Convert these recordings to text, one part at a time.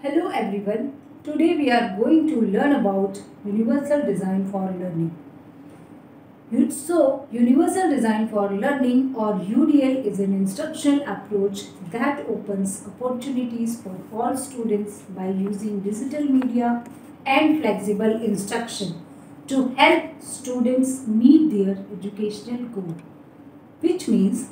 Hello everyone. Today we are going to learn about Universal Design for Learning. Universal Design for Learning or UDL is an instructional approach that opens opportunities for all students by using digital media and flexible instruction to help students meet their educational goal, which means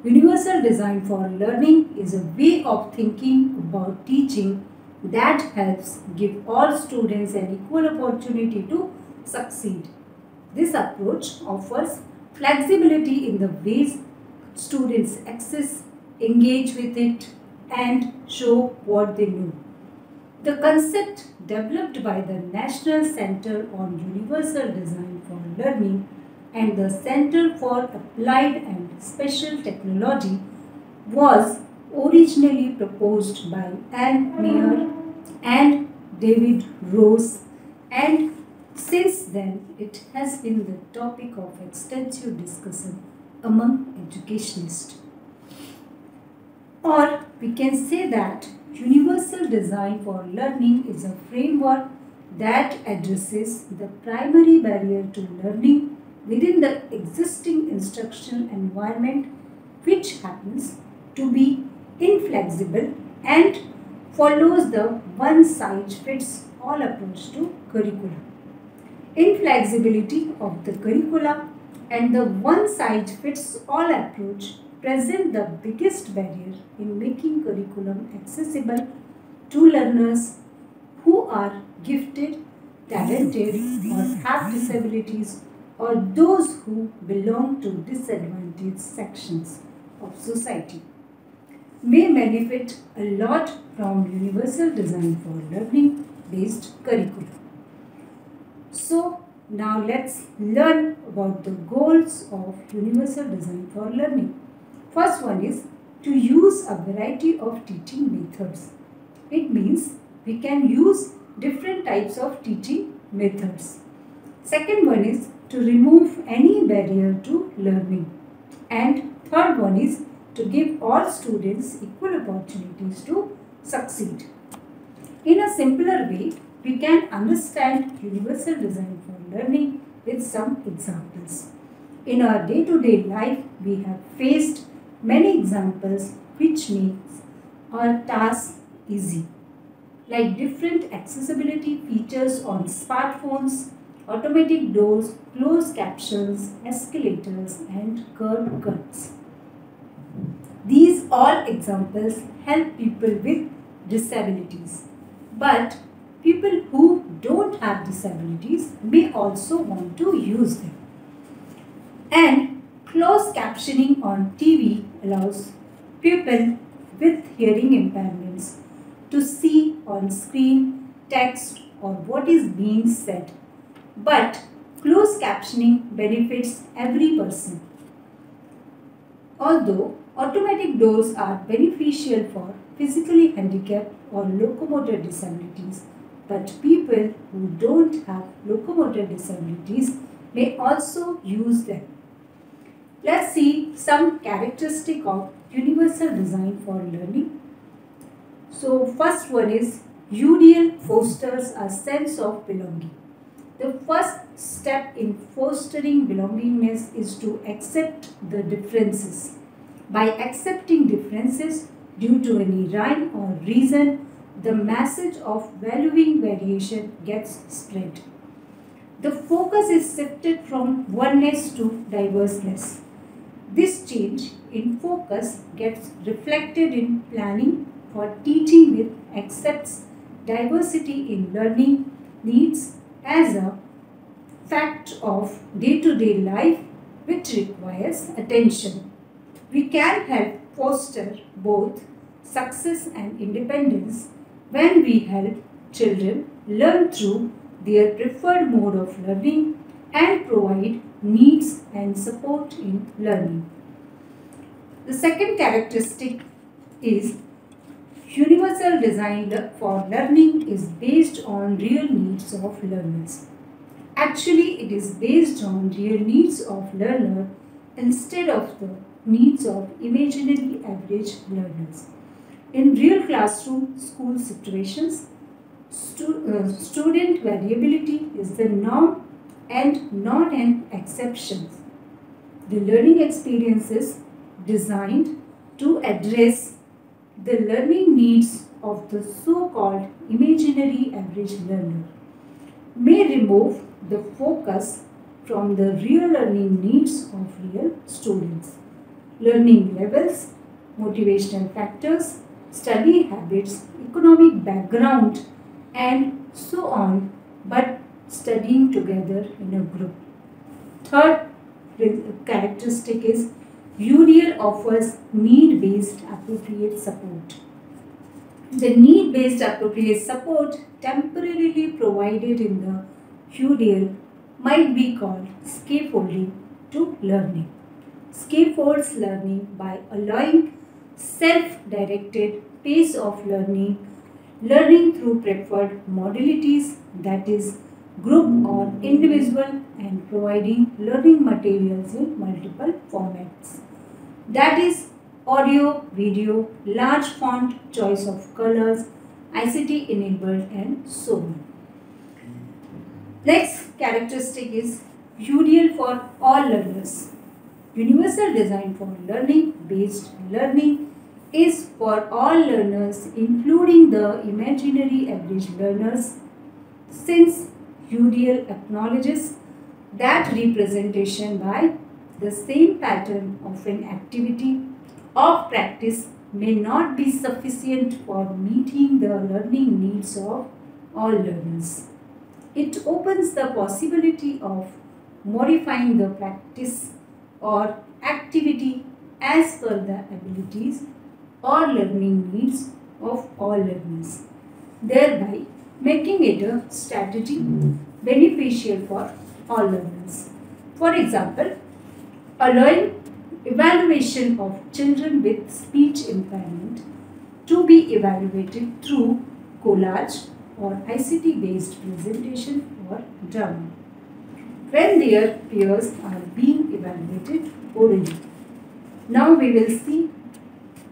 Universal Design for Learning is a way of thinking about teaching that helps give all students an equal opportunity to succeed. This approach offers flexibility in the ways students access, engage with it, and show what they know. The concept developed by the National Center on Universal Design for Learning and the Center for Applied and Special Technology was originally proposed by Anne Meyer and David Rose, and since then it has been the topic of extensive discussion among educationists. Or we can say that Universal Design for Learning is a framework that addresses the primary barrier to learning within the existing instructional environment, which happens to be inflexible and follows the one-size-fits-all approach to curricula. Inflexibility of the curricula and the one-size-fits-all approach present the biggest barrier in making curriculum accessible to learners who are gifted, talented, or have disabilities, or those who belong to disadvantaged sections of society may benefit a lot from Universal Design for Learning based curriculum. So now let's learn about the goals of Universal Design for Learning. First one is to use a variety of teaching methods. It means we can use different types of teaching methods. Second one is to remove any barrier to learning. And third one is to give all students equal opportunities to succeed. In a simpler way, we can understand Universal Design for Learning with some examples. In our day-to-day life, we have faced many examples which makes our task easy, like different accessibility features on smartphones, automatic doors, closed captions, escalators, and curb cuts. These all examples help people with disabilities, but people who don't have disabilities may also want to use them. And closed captioning on TV allows people with hearing impairments to see on screen text or what is being said. But closed captioning benefits every person. Although automatic doors are beneficial for physically handicapped or locomotor disabilities, but people who don't have locomotor disabilities may also use them. Let's see some characteristic of Universal Design for Learning. So first one is UDL fosters a sense of belonging. The first step in fostering belongingness is to accept the differences. By accepting differences due to any rhyme or reason, the message of valuing variation gets spread. The focus is shifted from oneness to diverseness. This change in focus gets reflected in planning for teaching which accepts diversity in learning needs as a fact of day-to-day life which requires attention. We can help foster both success and independence when we help children learn through their preferred mode of learning and provide needs and support in learning. The second characteristic is Universal Design for Learning is based on real needs of learners. Actually, it is based on real needs of learner instead of the needs of imaginary average learners. In real classroom school situations, student variability is the norm and not an exception. The learning experience is designed to address the learning needs of the so-called imaginary average learner, may remove the focus from the real learning needs of real students. Learning levels, motivational factors, study habits, economic background, and so on, but studying together in a group. Third characteristic is UDL offers need-based appropriate support. The need-based appropriate support temporarily provided in the UDL might be called scaffolding to learning. Scaffolds learning by allowing self-directed pace of learning, learning through preferred modalities, that is group or individual, and providing learning materials in multiple formats, that is audio, video, large font, choice of colors, ICT enabled, and so on. Next characteristic is UDL for all learners. Universal design for learning based learning is for all learners including the imaginary average learners, since UDL acknowledges that representation by the same pattern of an activity or practice may not be sufficient for meeting the learning needs of all learners. It opens the possibility of modifying the practice or activity as per the abilities or learning needs of all learners, thereby making it a strategy beneficial for all learners. For example, allowing evaluation of children with speech impairment to be evaluated through collage or ICT based presentation or drama when their peers are being evaluated orally. Now we will see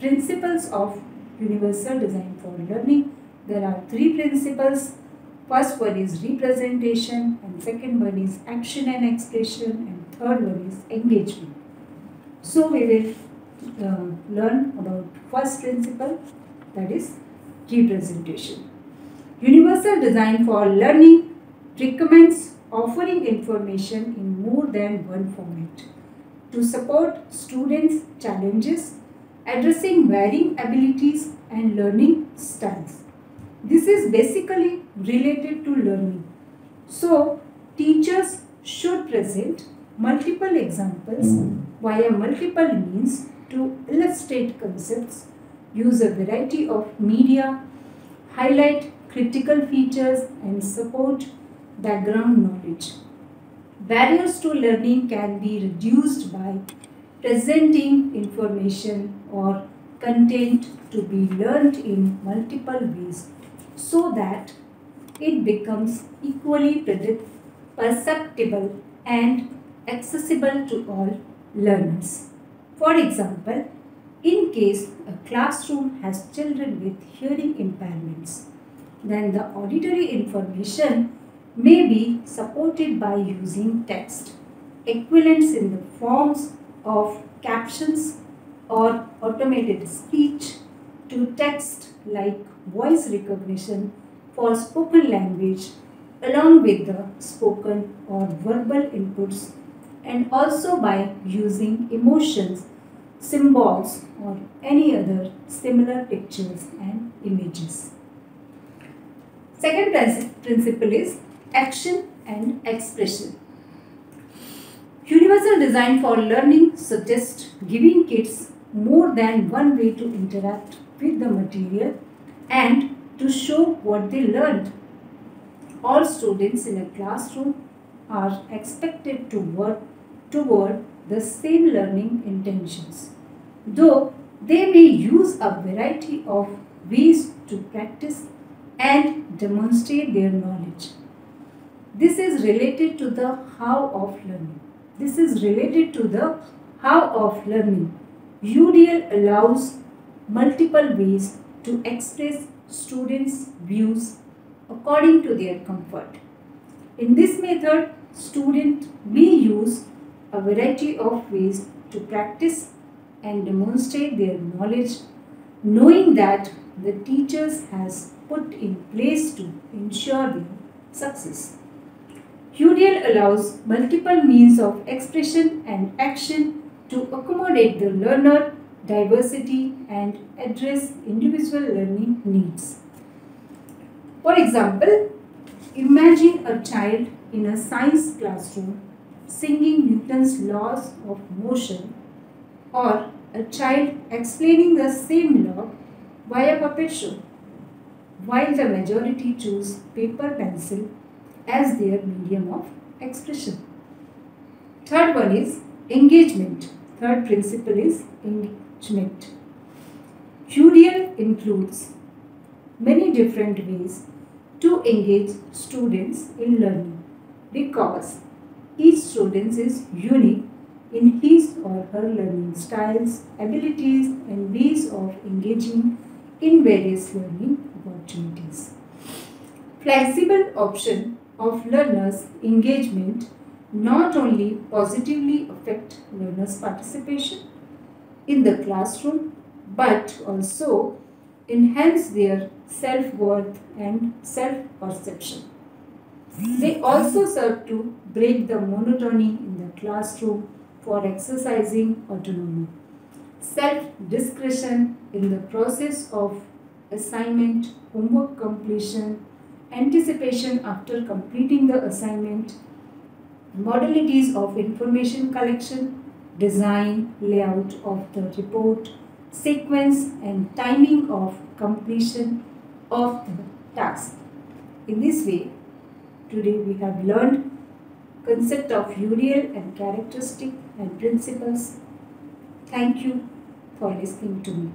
principles of universal design for learning. There are three principles. First one is representation, and second one is action and expression, and third one is engagement. So we will learn about first principle, that is representation. Universal design for learning recommends offering information in more than one format to support students' challenges, addressing varying abilities and learning styles. This is basically related to learning. So, teachers should present multiple examples via multiple means to illustrate concepts, use a variety of media, highlight critical features, and support background knowledge. Barriers to learning can be reduced by presenting information or content to be learned in multiple ways so that it becomes equally perceptible and accessible to all learners. For example, in case a classroom has children with hearing impairments, then the auditory information may be supported by using text, equivalents in the forms of captions or automated speech to text like voice recognition for spoken language, along with the spoken or verbal inputs, and also by using emotions, symbols, or any other similar pictures and images. Second principle is action and expression. Universal design for learning suggests giving kids more than one way to interact with the material and to show what they learned. All students in a classroom are expected to work toward the same learning intentions, though they may use a variety of ways to practice and demonstrate their knowledge. This is related to the how of learning. UDL allows multiple ways to express students' views according to their comfort. In this method, students may use a variety of ways to practice and demonstrate their knowledge, knowing that the teachers has put in place to ensure their success. UDL allows multiple means of expression and action to accommodate the learner diversity and address individual learning needs. For example, imagine a child in a science classroom singing Newton's laws of motion, or a child explaining the same law via puppet show, while the majority choose paper pencil as their medium of expression. Third one is engagement. Third principle is engagement. UDL includes many different ways to engage students in learning because each student is unique in his or her learning styles, abilities, and ways of engaging in various learning opportunities. Flexible option of learners' engagement not only positively affect learners' participation in the classroom but also enhance their self-worth and self-perception. They also serve to break the monotony in the classroom for exercising autonomy, self-discretion in the process of assignment, homework completion, anticipation after completing the assignment, modalities of information collection, design, layout of the report, sequence and timing of completion of the task. In this way, today we have learned concept of UDL and characteristic and principles. Thank you for listening to me.